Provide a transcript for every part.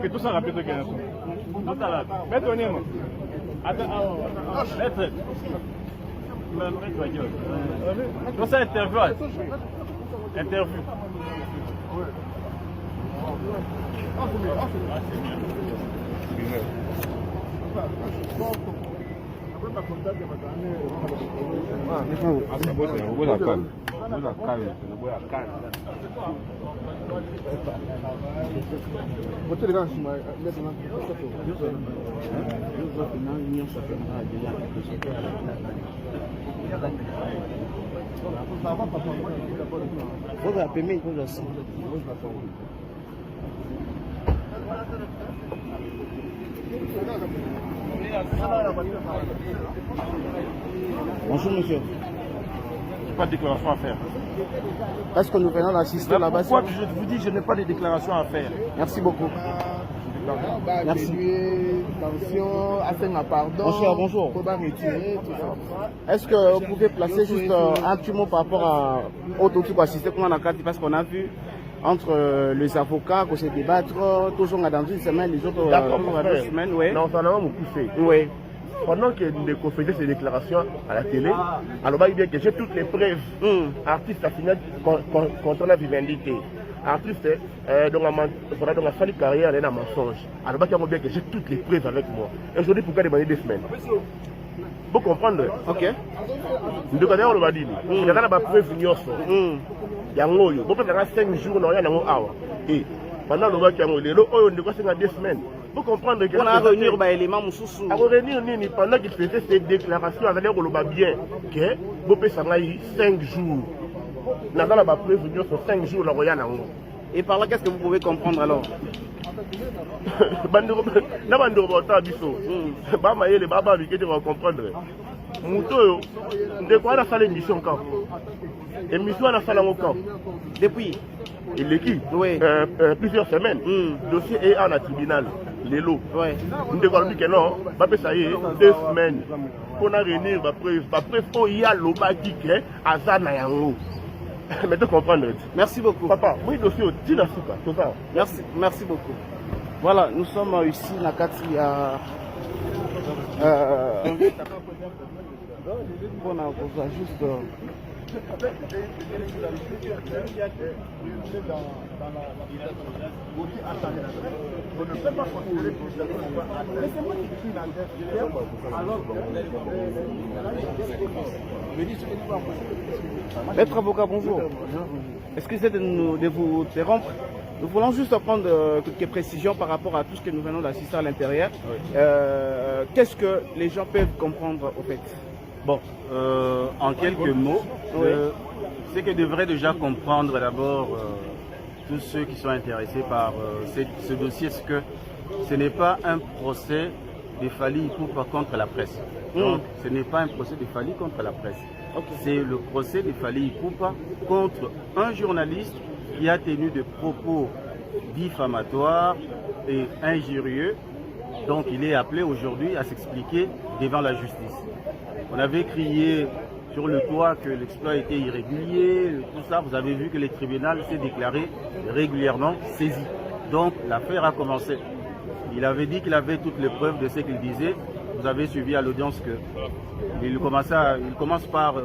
Tout ça rapide. Mets-toi Nemo. Attends, maître. Tout ça interview. Interview. Bonjour monsieur. Pas de déclaration à faire. Est-ce que nous venons d'assister là-bas? Pourquoi je vous dis je n'ai pas de déclaration à faire? Merci beaucoup. Merci. Bonjour, bonjour. Est-ce que vous pouvez placer juste un petit mot par rapport au truc assisté qu'on a parce qu'on a vu entre les avocats qu'on se débattre toujours dans une semaine, les autres dans 2 semaines, oui. Non, ça n'a pas poussé. Oui. Pendant que nous faisions ces déclarations à la télé, alors bien que j'ai toutes les preuves. Artiste a fini contre la vivendité. Artiste, donc a fallu carrière dans un mensonge. Alors bien que j'ai toutes les preuves avec moi. Aujourd'hui, pourquoi demander 2 semaines? Vous comprenez? Ok. Nous avons le badini. Nous avons la preuve nyoso. Yangoyo. Vous pouvez faire 5 jours dans yango awa. Et pendant le bac yango, les lots on négocie dans 2 semaines. Vous comprenez que on a réuni les éléments moussous. À réunir nini pendant qu'il faisait ces déclarations avec le bien que vous pouvez s'engager 5 jours. Nous avons la preuve nyoso 5 jours dans yango. Et par là, qu'est-ce que vous pouvez comprendre alors? Bandoro bota biso. Ba mayele baba bi que tu vas comprendre. Muto de quoi la salle émission quand? Émission à la salle en camp. Depuis l'équipe, oui. Plusieurs semaines. Dossier est en tribunal. Les lots. Oui. Nous devons dire que non, ça y est, 2 semaines. Pour réunir ma preuve, il y a l'obaki qui est à Zanayango. Mais tu comprends. Merci beaucoup. Papa, oui, dossier au Tinasuka, tout ça. Merci beaucoup. Voilà, nous sommes ici, Nakati, on a juste. Maître avocat, bonjour. Excusez de vous interrompre. Nous voulons juste prendre quelques précisions par rapport à tout ce que nous venons d'assister à l'intérieur. Oui. Qu'est-ce que les gens peuvent comprendre au fait? Bon, en quelques mots, oui. Ce que devraient déjà comprendre d'abord tous ceux qui sont intéressés par ce dossier, c'est que ce n'est pas un procès de Fally Ipupa contre la presse. Donc, ce n'est pas un procès de Fally contre la presse. Okay. C'est le procès de Fally Ipupa contre un journaliste qui a tenu des propos diffamatoires et injurieux. Donc, il est appelé aujourd'hui à s'expliquer devant la justice. On avait crié sur le toit que l'exploit était irrégulier, tout ça. Vous avez vu que le tribunal s'est déclaré régulièrement saisi. Donc l'affaire a commencé. Il avait dit qu'il avait toutes les preuves de ce qu'il disait. Vous avez suivi à l'audience qu'il commence par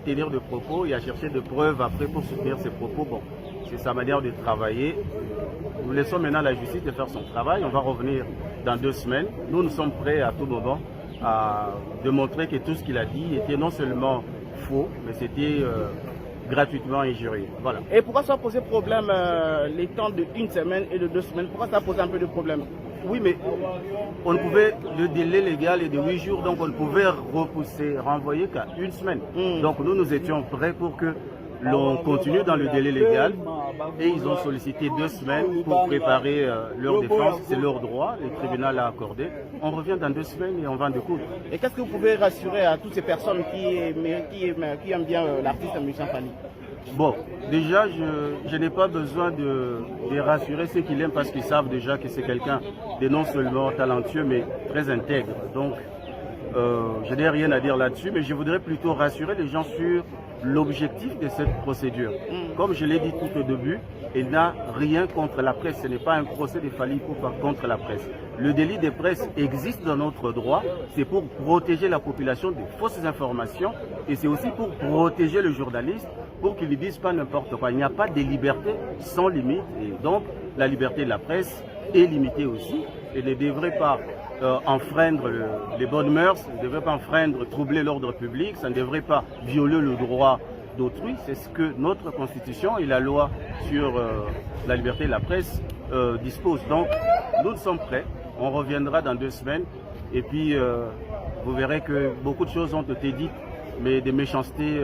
tenir des propos et à chercher des preuves après pour soutenir ses propos. Bon, c'est sa manière de travailler. Nous laissons maintenant la justice de faire son travail. On va revenir dans 2 semaines. Nous sommes prêts à tout moment à démontrer que tout ce qu'il a dit était non seulement faux, mais c'était gratuitement injurieux. Voilà. Et pourquoi ça a posé problème les temps de 1 semaine et de 2 semaines? Pourquoi ça a posé un peu de problème? Oui, mais on ne pouvait, le délai légal est de 8 jours, donc on ne pouvait repousser, renvoyer qu'à 1 semaine. Donc nous étions prêts pour que l'on continue dans le délai légal et ils ont sollicité 2 semaines pour préparer leur défense. C'est leur droit, le tribunal l'a accordé. On revient dans 2 semaines et on va en découdre. Et qu'est-ce que vous pouvez rassurer à toutes ces personnes qui aiment bien l'artiste musicien Fally? Bon, déjà, je n'ai pas besoin de rassurer ceux qui l'aiment parce qu'ils savent déjà que c'est quelqu'un de non seulement talentueux mais très intègre. Donc, je n'ai rien à dire là-dessus, mais je voudrais plutôt rassurer les gens sur l'objectif de cette procédure. Comme je l'ai dit tout au début, il n'a rien contre la presse. Ce n'est pas un procès de Fally Ipupa contre la presse. Le délit de presse existe dans notre droit. C'est pour protéger la population des fausses informations et c'est aussi pour protéger le journaliste pour qu'il ne dise pas n'importe quoi. Il n'y a pas de liberté sans limite et donc la liberté de la presse est limitée aussi et ne devrait pas enfreindre les bonnes mœurs, ne devrait pas enfreindre, troubler l'ordre public, ça ne devrait pas violer le droit d'autrui. C'est ce que notre constitution et la loi sur la liberté de la presse disposent. Donc nous sommes prêts, on reviendra dans 2 semaines et puis vous verrez que beaucoup de choses ont été dites, mais des méchancetés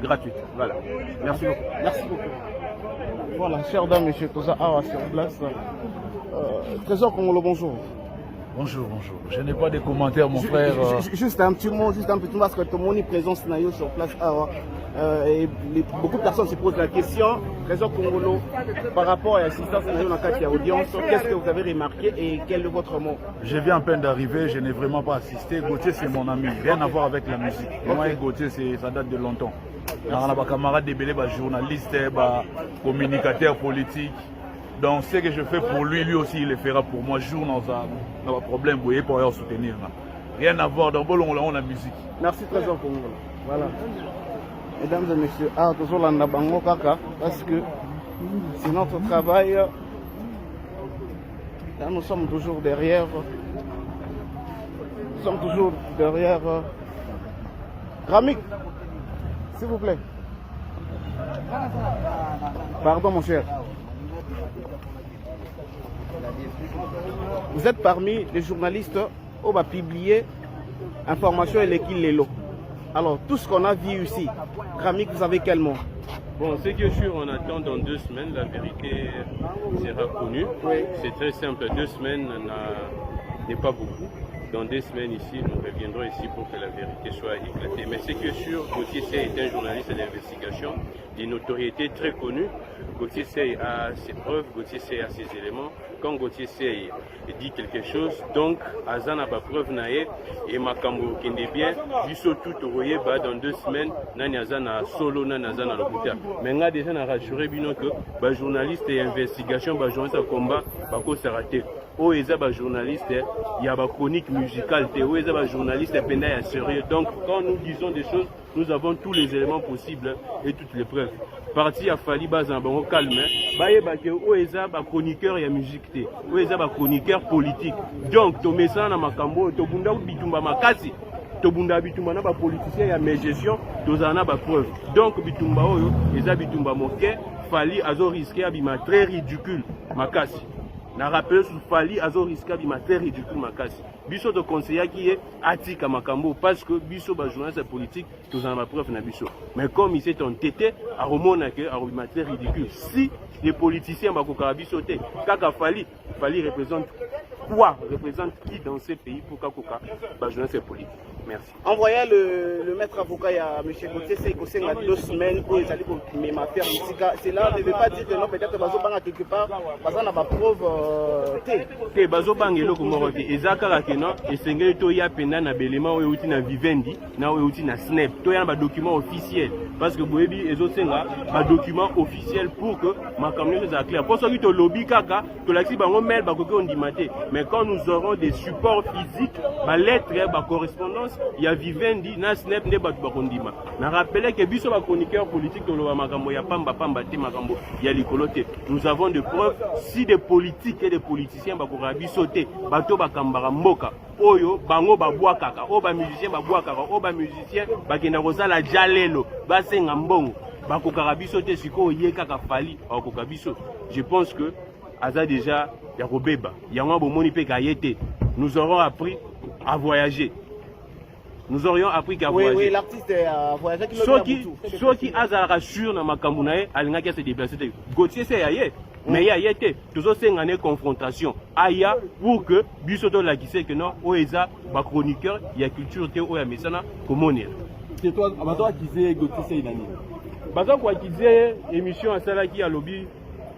gratuites. Voilà. Merci beaucoup. Merci beaucoup. Voilà, chers dames, monsieur Toza Awa sur place. Trésor Congolo, bonjour. Bonjour, bonjour. Je n'ai pas de commentaires, mon frère. Juste un petit mot, parce que tout le monde est présent sur place. Et beaucoup de personnes se posent la question, Trésor Congolo, par rapport à l'assistance dans la carte audience, qu'est-ce que vous avez remarqué et quel est votre mot? Je viens à peine d'arriver, je n'ai vraiment pas assisté. Gauthier, c'est mon ami, rien à voir avec la musique. Moi et Gauthier, ça date de longtemps. On a des camarades débélés, journalistes, communicateurs politiques. Donc ce que je fais pour lui, lui aussi il le fera pour moi. Jour dans un problème, vous voyez, pour soutenir. Rien à voir, dans on a musique. Merci Trésor Congolo. Voilà. Mesdames et messieurs, toujours la bango kaka, parce que c'est notre travail. Là, nous sommes toujours derrière. Nous sommes toujours derrière. Ramik, s'il vous plaît. Pardon mon cher. Vous êtes parmi les journalistes où on va publier information et les lots. Alors, tout ce qu'on a vu ici, Ramik, vous avez quel mot? Bon, ce qui est sûr, on attend dans 2 semaines, la vérité sera connue. Oui. C'est très simple, 2 semaines n'est pas beaucoup. Dans 2 semaines ici, nous reviendrons ici pour que la vérité soit éclatée. Mais ce qui est sûr, Gauthier Seye est un journaliste d'investigation, d'une notoriété très connue. Gauthier Seye a ses preuves, Gauthier Seye a ses éléments. Quand Gauthier Seye dit quelque chose, donc Azan a pas preuve naé et Makambo qui est bien, juste tout voyez dans 2 semaines, nani Azan a solo, nani Azan a l'hôpital. Mais on a déjà rassuré bien que les journalistes et investigation, les journalistes à combat, ça raté. Oh, ils sont journalistes, il y a des chroniques musicales, oh, ils sont journalistes, il y a sérieux. Donc, quand nous disons des choses, nous avons tous les éléments possibles et toutes les preuves. Parti à Fally Bazan, on calme. Oh, ils sont chroniqueurs et musique, oh, ils sont chroniqueurs politiques. Donc, tu mets ça dans ma cambo, tu bunda bitumba makasi. To bunda bitumba na ba politicien ya gestion tozana ba preuve. Donc bitumba oyo eza bitumba moke Fally azo risqué abima très ridicule makasi. Na rappel sur Fally azo risqué abima très ridicule makasi. Biso de conseiller qui est atika makambo parce que biso ba journaliste politique tozana ba preuve na biso. Mais comme il s'est entêté à remona que abima très ridicule. Si les politiciens bakoka biso te kaka Fally représente quoi, représente qui dans ces pays pour Kakoka, bah, je ne sais politique. Merci. Envoyez le maître avocat à M. Gauthier Seye qu'il y a 2 semaines où ils allaient me faire ici. Cela ne veut pas dire que non, peut-être que Bazobanga quelque part, parce qu'on n'a pas preuve. Que Bazobanga est là comme on dit. Et Zakara Kenan, et Sengé Toya Pena na Belema ou outil na Vivendi, na ou outil na Snap. Toya na document officiel. Parce que Boebi et Zosenga, un document officiel pour que ma communauté soit claire. Pour ceux qui ont lobby kaka, que l'axi bango mail, on dit maté. Mais quand nous aurons des supports physiques, ma lettre, ma correspondance, il y a Vivendi, na Snap, ne batu bakondima. Na rappelé que biso ba chroniqueur politique de lo makambo ya pamba te makambo ya likolote. Nous avons des preuves si des politiques et des politiciens bakora biso te, bato bakambara mboka. Oyo bango babwakaka, o ba musicien babwakaka, o ba musicien bakenda kozala jalelo, basenga mbongo. Bakokara biso te siko yekaka fali akoka biso. Je pense que aza déjà ya robeba, yango bomoni pe kayete. Nous aurons appris à voyager. Nous aurions appris qu'à voyager. Oui, l'artiste a voyagé. Ceux qui azara sur na makambo na ye alinga ki se déplacer. Gauthier c'est aye. Mais il y a été toujours une confrontation. Aya pour que bisoto la qui sait que non, oeza ba chroniqueur, il y a culture te oya mesana comment dire. C'est toi qui disais Gauthier c'est une année. Baza quoi qui disait émission à sala qui a lobby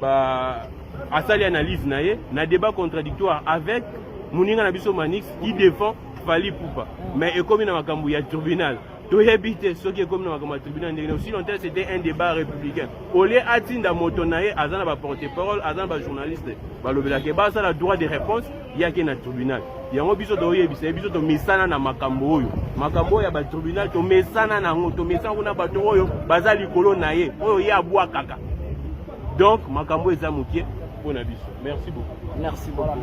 ba à sali analyse na débat contradictoire avec Mouninga Nabiso Manix qui défend Fali Poupa. Mais comme il y a un tribunal, tout habité ce qui est comme dans le tribunal, aussi longtemps c'était un débat républicain. Au lieu d'atteindre Motonaye, Azan va porter parole, Azan va journaliste, ça a le droit de réponse, il y a un tribunal. Il y a un biso de mesana na makambo yo. Makambo ya ba tribunal to mesana na ngo to mesana na bato oyo bazali kolo na ye. Oyo ya bwa kaka. Donc makambo eza mukie pour na biso. Merci beaucoup. Merci beaucoup.